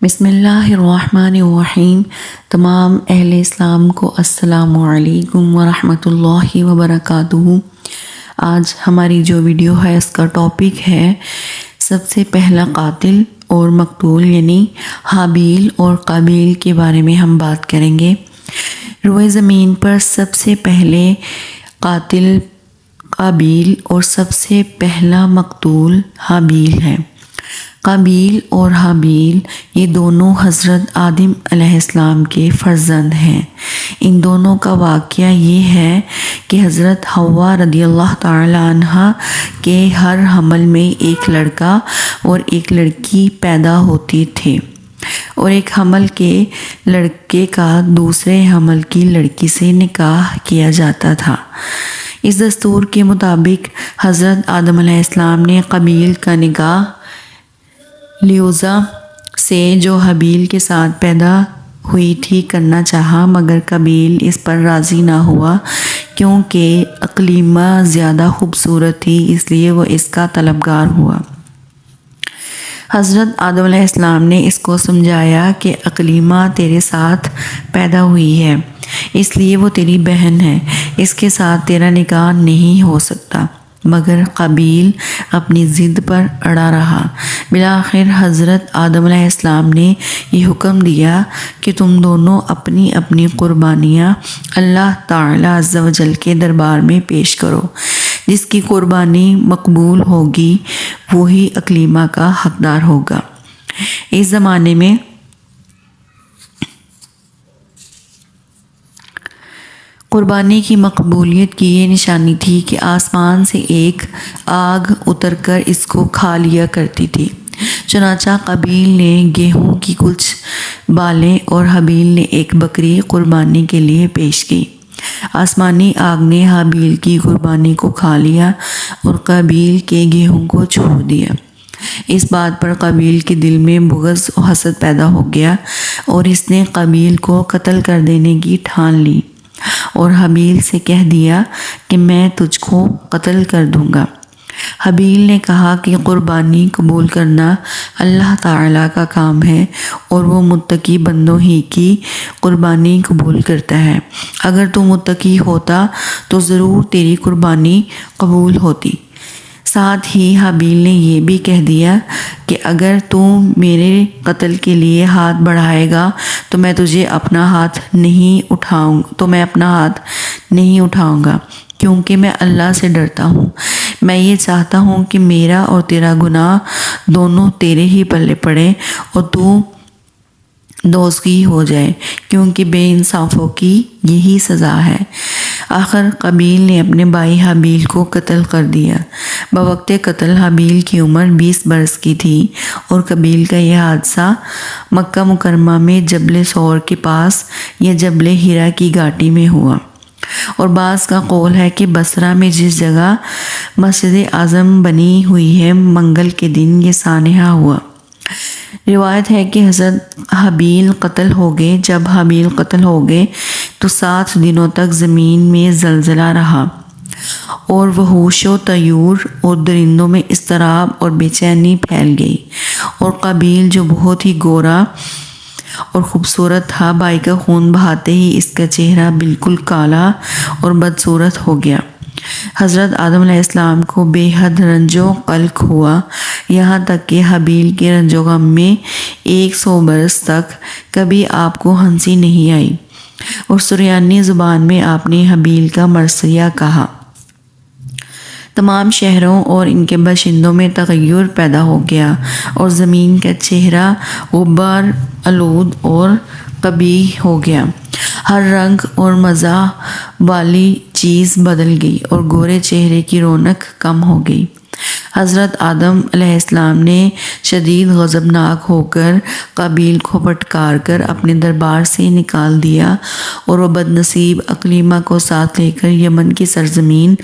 بسم اللہ الرحمن الرحیم۔ تمام اہل اسلام کو السلام علیکم ورحمۃ اللہ وبرکاتہ۔ آج ہماری جو ویڈیو ہے اس کا ٹاپک ہے سب سے پہلا قاتل اور مقتول، یعنی حابیل اور قابیل کے بارے میں ہم بات کریں گے۔ روئے زمین پر سب سے پہلے قاتل قابیل اور سب سے پہلا مقتول حابیل ہے۔ قابیل اور حابیل یہ دونوں حضرت آدم علیہ السلام کے فرزند ہیں۔ ان دونوں کا واقعہ یہ ہے کہ حضرت حوا رضی اللہ تعالی عنہا کے ہر حمل میں ایک لڑکا اور ایک لڑکی پیدا ہوتی تھے، اور ایک حمل کے لڑکے کا دوسرے حمل کی لڑکی سے نکاح کیا جاتا تھا۔ اس دستور کے مطابق حضرت آدم علیہ السلام نے قابیل کا نکاح لیوزا سے جو حابیل کے ساتھ پیدا ہوئی تھی کرنا چاہا، مگر قابیل اس پر راضی نہ ہوا کیونکہ اقلیمہ زیادہ خوبصورت تھی، اس لیے وہ اس کا طلبگار ہوا۔ حضرت آدم علیہ السلام نے اس کو سمجھایا کہ اقلیمہ تیرے ساتھ پیدا ہوئی ہے، اس لیے وہ تیری بہن ہے، اس کے ساتھ تیرا نکاح نہیں ہو سکتا، مگر قابیل اپنی ضد پر اڑا رہا۔ بالآخر حضرت آدم علیہ السلام نے یہ حکم دیا کہ تم دونوں اپنی اپنی قربانیاں اللہ تعالی عز و جل کے دربار میں پیش کرو، جس کی قربانی مقبول ہوگی وہی اقلیمہ کا حقدار ہوگا۔ اس زمانے میں قربانی کی مقبولیت کی یہ نشانی تھی کہ آسمان سے ایک آگ اتر کر اس کو کھا لیا کرتی تھی۔ چنانچہ قابیل نے گیہوں کی کچھ بالیں اور حابیل نے ایک بکری قربانی کے لیے پیش کی۔ آسمانی آگ نے حابیل کی قربانی کو کھا لیا اور قابیل کے گیہوں کو چھوڑ دیا۔ اس بات پر قابیل کے دل میں بغض و حسد پیدا ہو گیا اور اس نے قابیل کو قتل کر دینے کی ٹھان لی اور حابیل سے کہہ دیا کہ میں تجھ کو قتل کر دوں گا۔ حابیل نے کہا کہ قربانی قبول کرنا اللہ تعالیٰ کا کام ہے اور وہ متقی بندوں ہی کی قربانی قبول کرتا ہے۔ اگر تو متقی ہوتا تو ضرور تیری قربانی قبول ہوتی۔ ساتھ ہی حابیل نے یہ بھی کہہ دیا کہ اگر تو میرے قتل کے لیے ہاتھ بڑھائے گا تو میں اپنا ہاتھ نہیں اٹھاؤں گا، کیونکہ میں اللہ سے ڈرتا ہوں۔ میں یہ چاہتا ہوں کہ میرا اور تیرا گناہ دونوں تیرے ہی پلے پڑے اور تو دوزخی ہو جائے، کیونکہ بے انصافوں کی یہی سزا ہے۔ آخر قابیل نے اپنے بھائی حابیل کو قتل کر دیا۔ بوقت قتل حابیل کی عمر 20 برس کی تھی اور قابیل کا یہ حادثہ مکہ مکرمہ میں جبل ثور کے پاس یا جبل ہیرا کی گھاٹی میں ہوا، اور بعض کا قول ہے کہ بصرہ میں جس جگہ مسجد اعظم بنی ہوئی ہے، منگل کے دن یہ سانحہ ہوا۔ روایت ہے کہ حضرت حابیل قتل ہو گئے۔ جب حابیل قتل ہو گئے تو 7 دنوں تک زمین میں زلزلہ رہا اور وحوش و طیور اور درندوں میں اضطراب اور بے چینی پھیل گئی، اور قابیل جو بہت ہی گورا اور خوبصورت تھا، بھائی کا خون بہاتے ہی اس کا چہرہ بالکل کالا اور بدصورت ہو گیا۔ حضرت آدم علیہ السلام کو بے حد رنج و قلق ہوا، یہاں تک کہ حابیل کے رنج و غم میں 100 برس تک کبھی آپ کو ہنسی نہیں آئی، اور سریانی زبان میں آپ نے حابیل کا مرثیہ کہا۔ تمام شہروں اور ان کے باشندوں میں تغیر پیدا ہو گیا اور زمین کا چہرہ غبار آلود اور قبیح ہو گیا۔ ہر رنگ اور مزہ والی چیز بدل گئی اور گورے چہرے کی رونق کم ہو گئی۔ حضرت آدم علیہ السلام نے شدید غضبناک ہو کر قابیل کو پھٹکار کر اپنے دربار سے نکال دیا اور وہ بد نصیب اقلیمہ کو ساتھ لے کر یمن کی سرزمین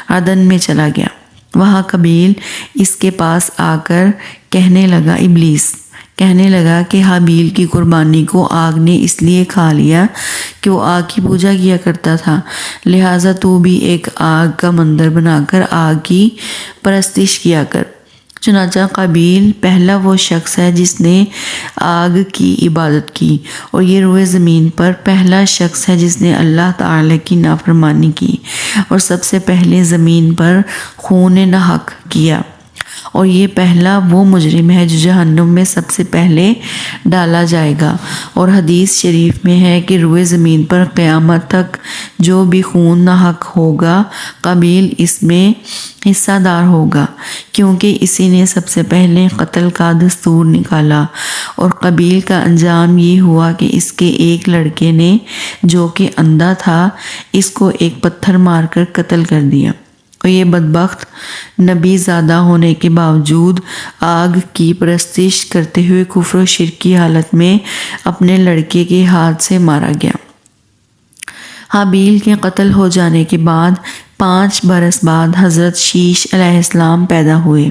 عدن میں چلا گیا۔ وہاں قابیل اس کے پاس آ کر ابلیس کہنے لگا کہ حابیل کی قربانی کو آگ نے اس لیے کھا لیا کہ وہ آگ کی پوجا کیا کرتا تھا، لہٰذا تو بھی ایک آگ کا مندر بنا کر آگ کی پرستش کیا کر۔ چنانچہ قابیل پہلا وہ شخص ہے جس نے آگ کی عبادت کی، اور یہ روئے زمین پر پہلا شخص ہے جس نے اللہ تعالیٰ کی نافرمانی کی، اور سب سے پہلے زمین پر خون ناحق کیا، اور یہ پہلا وہ مجرم ہے جو جہنم میں سب سے پہلے ڈالا جائے گا۔ اور حدیث شریف میں ہے کہ روئے زمین پر قیامت تک جو بھی خون ناحق ہوگا قابیل اس میں حصہ دار ہوگا، کیونکہ اسی نے سب سے پہلے قتل کا دستور نکالا، اور قابیل کا انجام یہ ہوا کہ اس کے ایک لڑکے نے جو کہ اندھا تھا اس کو ایک پتھر مار کر قتل کر دیا، اور یہ بدبخت نبی زادہ ہونے کے باوجود آگ کی پرستش کرتے ہوئے کفر و شرک کی حالت میں اپنے لڑکے کے ہاتھ سے مارا گیا۔ حابیل کے قتل ہو جانے کے بعد 5 برس بعد حضرت شیش علیہ السلام پیدا ہوئے،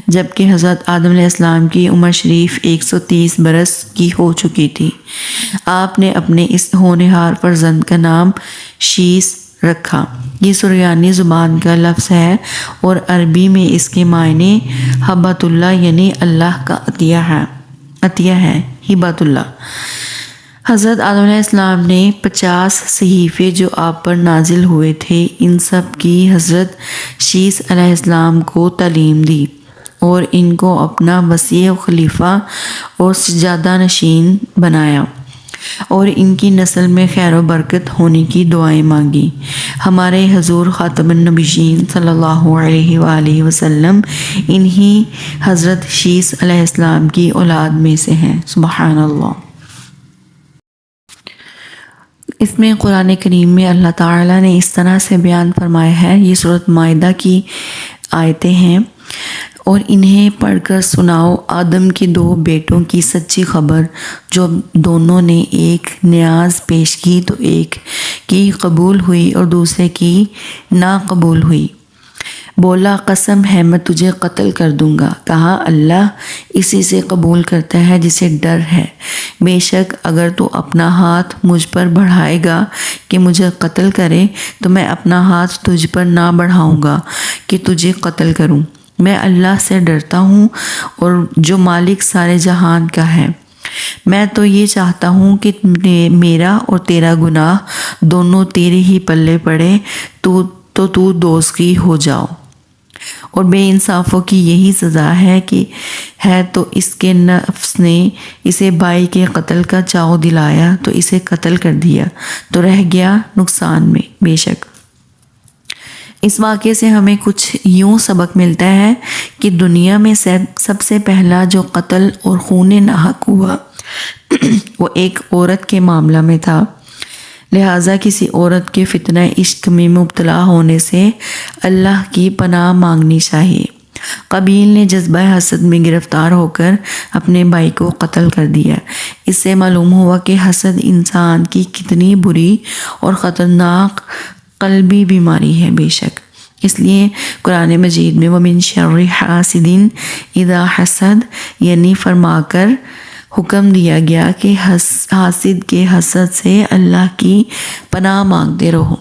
جبکہ حضرت آدم علیہ السلام کی عمر شریف 130 برس کی ہو چکی تھی۔ آپ نے اپنے اس ہونہار فرزند کا نام شیس رکھا۔ یہ سریانی زبان کا لفظ ہے اور عربی میں اس کے معنی ہبۃ اللہ یعنی اللہ کا عطیہ ہے، ہبۃ اللہ۔ حضرت آدم علیہ السلام نے 50 صحیفے جو آپ پر نازل ہوئے تھے ان سب کی حضرت شیس علیہ السلام کو تعلیم دی، اور ان کو اپنا وصی و خلیفہ اور سجادہ نشین بنایا، اور ان کی نسل میں خیر و برکت ہونے کی دعائیں مانگی۔ ہمارے حضور خاتم النبیین صلی اللہ علیہ وآلہ وسلم انہی حضرت شیس علیہ السلام کی اولاد میں سے ہیں۔ سبحان اللہ۔ اس میں قرآن کریم میں اللہ تعالیٰ نے اس طرح سے بیان فرمایا ہے، یہ سورۃ مائدہ کی آیتیں ہیں، اور انہیں پڑھ کر سناؤ آدم کے 2 بیٹوں کی سچی خبر، جو دونوں نے ایک نیاز پیش کی تو ایک کی قبول ہوئی اور دوسرے کی نا قبول ہوئی۔ بولا قسم ہے میں تجھے قتل کر دوں گا، کہا اللہ اسی سے قبول کرتا ہے جسے ڈر ہے، بے شک اگر تو اپنا ہاتھ مجھ پر بڑھائے گا کہ مجھے قتل کرے تو میں اپنا ہاتھ تجھ پر نہ بڑھاؤں گا کہ تجھے قتل کروں۔ میں اللہ سے ڈرتا ہوں اور جو مالک سارے جہان کا ہے۔ میں تو یہ چاہتا ہوں کہ میرا اور تیرا گناہ دونوں تیرے ہی پلے پڑے تو دوزخی ہو جاؤ، اور بے انصافوں کی یہی سزا ہے کہ ہے تو اس کے نفس نے اسے بھائی کے قتل کا چاؤ دلایا تو اسے قتل کر دیا تو رہ گیا نقصان میں۔ بے شک اس واقعے سے ہمیں کچھ یوں سبق ملتا ہے کہ دنیا میں سب سے پہلا جو قتل اور خون ناحق ہوا وہ ایک عورت کے معاملہ میں تھا، لہٰذا کسی عورت کے فتنہ عشق میں مبتلا ہونے سے اللہ کی پناہ مانگنی چاہیے۔ قابیل نے جذبہ حسد میں گرفتار ہو کر اپنے بھائی کو قتل کر دیا۔ اس سے معلوم ہوا کہ حسد انسان کی کتنی بری اور خطرناک قلبی بیماری ہے۔ بے شک اس لیے قرآن مجید میں وَمِن شَرِّ حَاسِدٍ اِذَا حَسَد یعنی فرما کر حکم دیا گیا کہ حاسد کے حسد سے اللہ کی پناہ مانگتے رہو۔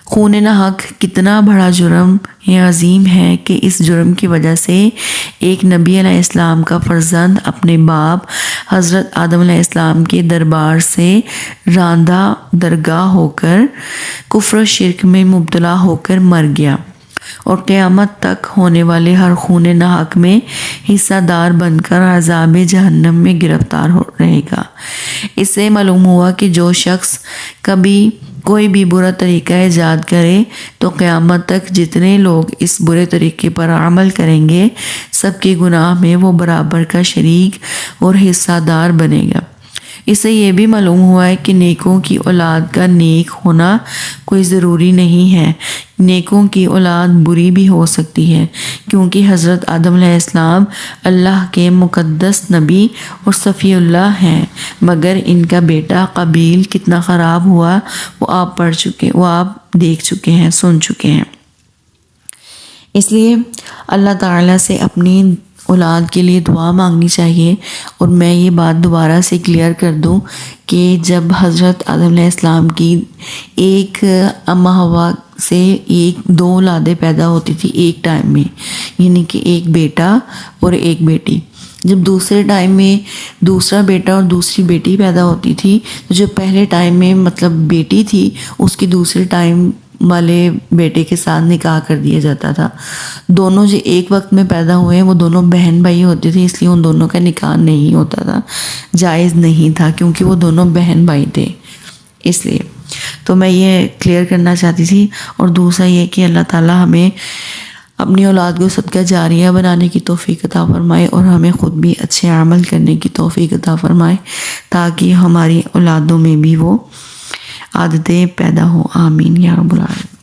خون ناحق کتنا بڑا جرم عظیم ہے کہ اس جرم کی وجہ سے ایک نبی علیہ السلام کا فرزند اپنے باپ حضرت آدم علیہ السلام کے دربار سے راندہ درگاہ ہو کر کفر و شرک میں مبتلا ہو کر مر گیا، اور قیامت تک ہونے والے ہر خون ناحق میں حصہ دار بن کر عذاب جہنم میں گرفتار رہے گا۔ اس سے معلوم ہوا کہ جو شخص کبھی کوئی بھی برا طریقہ ایجاد کرے تو قیامت تک جتنے لوگ اس برے طریقے پر عمل کریں گے سب کے گناہ میں وہ برابر کا شریک اور حصہ دار بنے گا۔ اس سے یہ بھی معلوم ہوا ہے کہ نیکوں کی اولاد کا نیک ہونا کوئی ضروری نہیں ہے، نیکوں کی اولاد بری بھی ہو سکتی ہے، کیونکہ حضرت آدم علیہ السلام اللہ کے مقدس نبی اور صفی اللہ ہیں، مگر ان کا بیٹا قابیل کتنا خراب ہوا وہ آپ دیکھ چکے ہیں، سن چکے ہیں۔ اس لیے اللہ تعالیٰ سے اپنی اولاد کے لیے دعا مانگنی چاہیے۔ اور میں یہ بات دوبارہ سے کلیئر کر دوں کہ جب حضرت آدم علیہ السلام کی ایک اماں ہوا سے دو اولادیں پیدا ہوتی تھی ایک ٹائم میں، یعنی کہ ایک بیٹا اور ایک بیٹی۔ جب دوسرے ٹائم میں دوسرا بیٹا اور دوسری بیٹی پیدا ہوتی تھی، تو جو پہلے ٹائم میں مطلب بیٹی تھی اس کی دوسرے ٹائم والے بیٹے کے ساتھ نکاح کر دیا جاتا تھا۔ دونوں جو ایک وقت میں پیدا ہوئے ہیں وہ دونوں بہن بھائی ہوتے تھے، اس لیے ان دونوں کا نکاح نہیں ہوتا تھا، جائز نہیں تھا، کیونکہ وہ دونوں بہن بھائی تھے اس لیے۔ تو میں یہ کلیئر کرنا چاہتی تھی۔ اور دوسرا یہ کہ اللہ تعالیٰ ہمیں اپنی اولاد کو صدقہ جاریہ بنانے کی توفیق عطا فرمائے، اور ہمیں خود بھی اچھے عمل کرنے کی توفیق عطا فرمائے، تاکہ ہماری اولادوں میں بھی وہ عادتیں پیدا ہوں۔ آمین یا رب العالمین۔